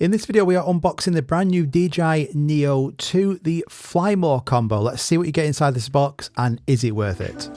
In this video, we are unboxing the brand new DJI Neo 2, the Fly More combo. Let's see what you get inside this box and is it worth it?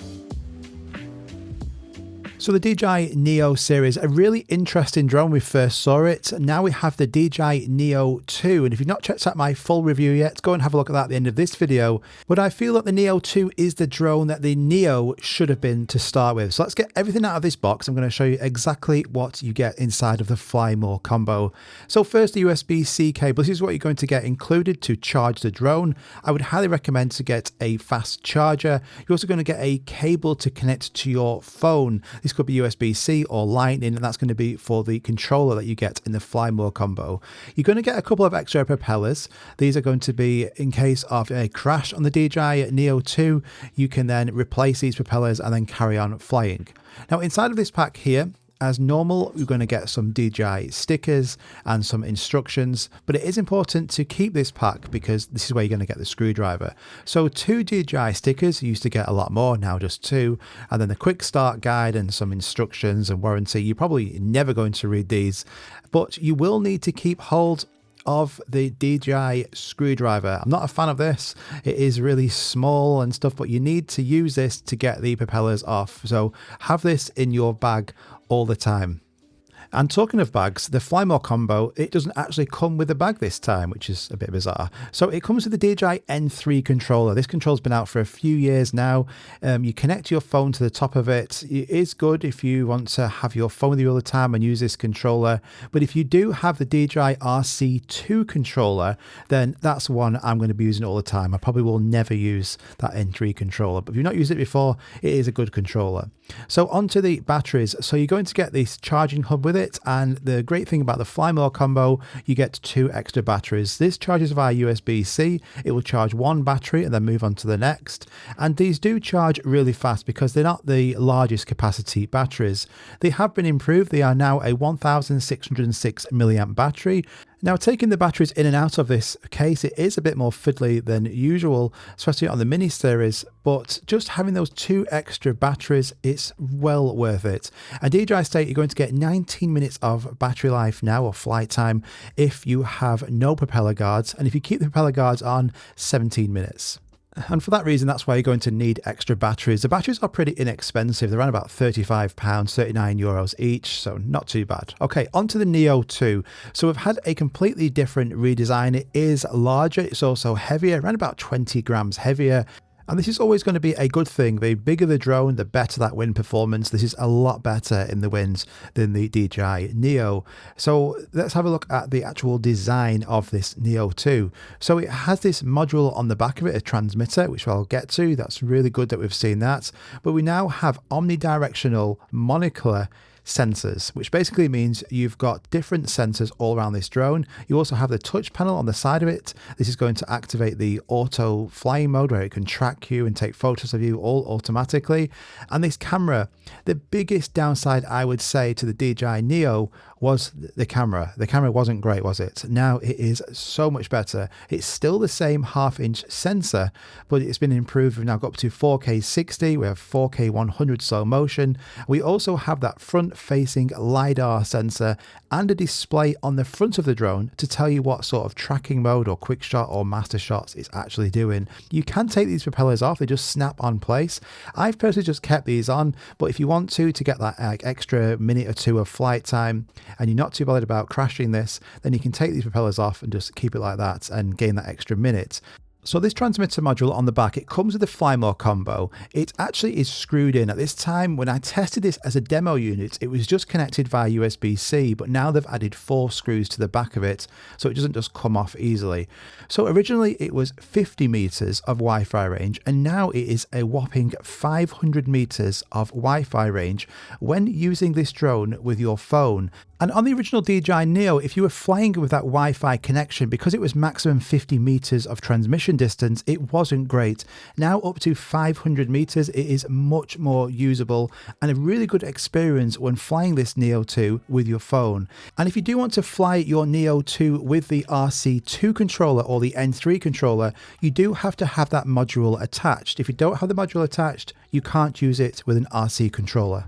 So the DJI Neo series, a really interesting drone. We first saw it. Now we have the DJI Neo 2. And if you've not checked out my full review yet, go and have a look at that at the end of this video. But I feel that the Neo 2 is the drone that the Neo should have been to start with. So let's get everything out of this box. I'm going to show you exactly what you get inside of the Fly More combo. So first, the USB-C cable. This is what you're going to get included to charge the drone. I would highly recommend to get a fast charger. You're also going to get a cable to connect to your phone. This could be USB-C or Lightning, and that's going to be for the controller that you get in the Fly More combo. You're going to get a couple of extra propellers. These are going to be in case of a crash on the DJI Neo 2. You can then replace these propellers and then carry on flying. Now inside of this pack here, as normal, you're going to get some DJI stickers and some instructions, but it is important to keep this pack because this is where you're going to get the screwdriver. So 2 DJI stickers, you used to get a lot more, now just 2, and then the quick start guide and some instructions and warranty. You're probably never going to read these, but you will need to keep hold of the DJI screwdriver. I'm not a fan of this. It is really small and stuff, but you need to use this to get the propellers off. So have this in your bag all the time. And talking of bags, the Fly More combo, it doesn't actually come with a bag this time, which is a bit bizarre. So it comes with the DJI N3 controller. This control's been out for a few years now. You connect your phone to the top of it. It is good if you want to have your phone with you all the time and use this controller. But if you do have the DJI RC2 controller, then that's one I'm going to be using all the time. I probably will never use that N3 controller. But if you've not used it before, it is a good controller. So onto the batteries. So you're going to get this charging hub with it. And the great thing about the Fly More combo, you get 2 extra batteries. This charges via USB-C. It will charge one battery and then move on to the next. And these do charge really fast because they're not the largest capacity batteries. They have been improved. They are now a 1606 milliamp battery. Now, taking the batteries in and out of this case, it is a bit more fiddly than usual, especially on the mini series, but just having those 2 extra batteries, it's well worth it. And DJI state you're going to get 19 minutes of battery life now, or flight time, if you have no propeller guards, and if you keep the propeller guards on, 17 minutes. And for that reason, that's why you're going to need extra batteries. The batteries are pretty inexpensive. They're around about £35, €39 each, so not too bad. Okay, on to the Neo 2. So we've had a completely different redesign. It is larger. It's also heavier, around about 20 grams heavier. And this is always going to be a good thing. The bigger the drone, the better that wind performance. This is a lot better in the winds than the DJI Neo. So let's have a look at the actual design of this Neo 2. So it has this module on the back of it, a transmitter, which I'll get to. That's really good that we've seen that. But we now have omnidirectional monocular sensors, which basically means you've got different sensors all around this drone. You also have the touch panel on the side of it. This is going to activate the auto flying mode where it can track you and take photos of you all automatically. And this camera, the biggest downside I would say to the DJI Neo was the camera. The camera wasn't great, was it? Now it is so much better. It's still the same 1/2-inch sensor, but it's been improved. We've now got up to 4K 60. We have 4K 100 slow motion. We also have that front-facing LiDAR sensor and a display on the front of the drone to tell you what sort of tracking mode or quick shot or master shots it's actually doing. You can take these propellers off. They just snap on place. I've personally just kept these on, but if you want to get that extra minute or 2 of flight time, and you're not too bothered about crashing this, then you can take these propellers off and just keep it like that and gain that extra minute. So this transmitter module on the back, it comes with the Fly More combo. It actually is screwed in. At this time, when I tested this as a demo unit, it was just connected via USB-C, but now they've added 4 screws to the back of it, so it doesn't just come off easily. So originally it was 50 meters of Wi-Fi range, and now it is a whopping 500 meters of Wi-Fi range when using this drone with your phone. And on the original DJI Neo, if you were flying with that Wi-Fi connection, because it was maximum 50 meters of transmission distance, it wasn't great. Now up to 500 meters, it is much more usable and a really good experience when flying this Neo 2 with your phone. And if you do want to fly your Neo 2 with the RC2 controller or the N3 controller, you do have to have that module attached. If you don't have the module attached, you can't use it with an RC controller.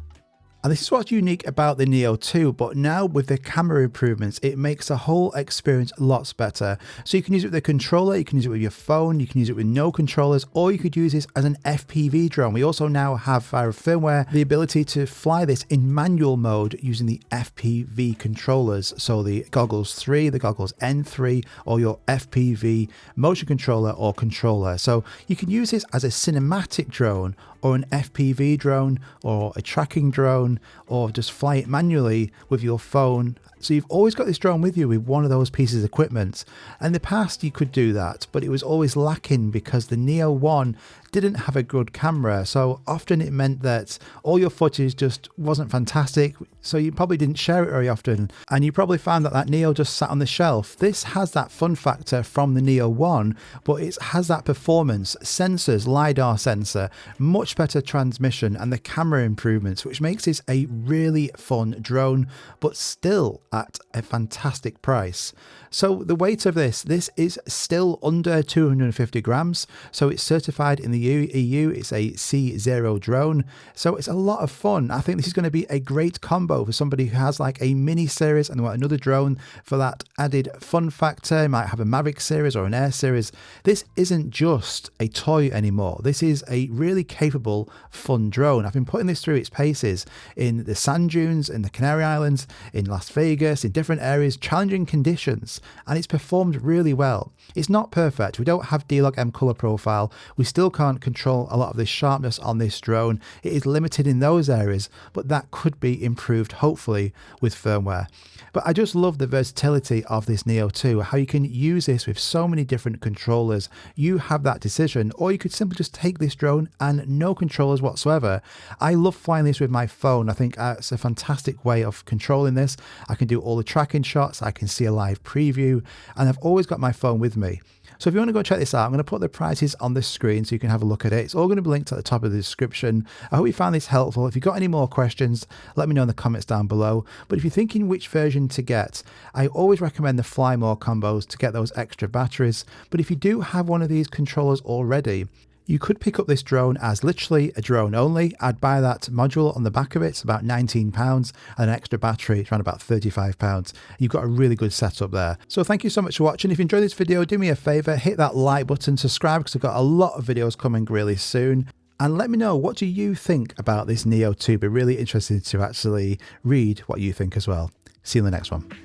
And this is what's unique about the Neo 2, but now with the camera improvements, it makes the whole experience lots better. So you can use it with the controller, you can use it with your phone, you can use it with no controllers, or you could use this as an FPV drone. We also now have via firmware the ability to fly this in manual mode using the FPV controllers. So the Goggles 3, the Goggles N3, or your FPV motion controller or controller. So you can use this as a cinematic drone or an FPV drone or a tracking drone, or just fly it manually with your phone. So you've always got this drone with you with one of those pieces of equipment. In the past you could do that, but it was always lacking because the Neo 1 didn't have a good camera. So often it meant that all your footage just wasn't fantastic. So you probably didn't share it very often. And you probably found that that Neo just sat on the shelf. This has that fun factor from the Neo 1, but it has that performance, sensors, LiDAR sensor, much better transmission, and the camera improvements, which makes this a really fun drone, but still at a fantastic price. So the weight of this is still under 250 grams. So it's certified in the EU. It's a C0 drone. So it's a lot of fun. I think this is going to be a great combo for somebody who has like a mini series and want another drone for that added fun factor. You might have a Mavic series or an Air series. This isn't just a toy anymore. This is a really capable, fun drone. I've been putting this through its paces in the sand dunes, in the Canary Islands, in Las Vegas, in different areas, challenging conditions, and it's performed really well. It's not perfect. We don't have D-Log M color profile. We still can't control a lot of the sharpness on this drone. It is limited in those areas, but that could be improved hopefully with firmware. But I just love the versatility of this Neo 2, how you can use this with so many different controllers. You have that decision, or you could simply just take this drone and no controllers whatsoever. I love flying this with my phone. I think it's a fantastic way of controlling this. I can do all the tracking shots, I can see a live preview, and I've always got my phone with me. So if you want to go check this out, I'm going to put the prices on the screen so you can have a look at it. It's all going to be linked at the top of the description. I hope you found this helpful. If you've got any more questions, let me know in the comments down below. But if you're thinking which version to get, I always recommend the Fly More combos to get those extra batteries. But if you do have one of these controllers already, you could pick up this drone as literally a drone only. I'd buy that module on the back of it. It's about £19, and an extra battery, it's around about £35. You've got a really good setup there. So thank you so much for watching. If you enjoyed this video, do me a favor, hit that like button, subscribe, because I've got a lot of videos coming really soon. And let me know, what do you think about this Neo 2? Be really interested to actually read what you think as well. See you in the next one.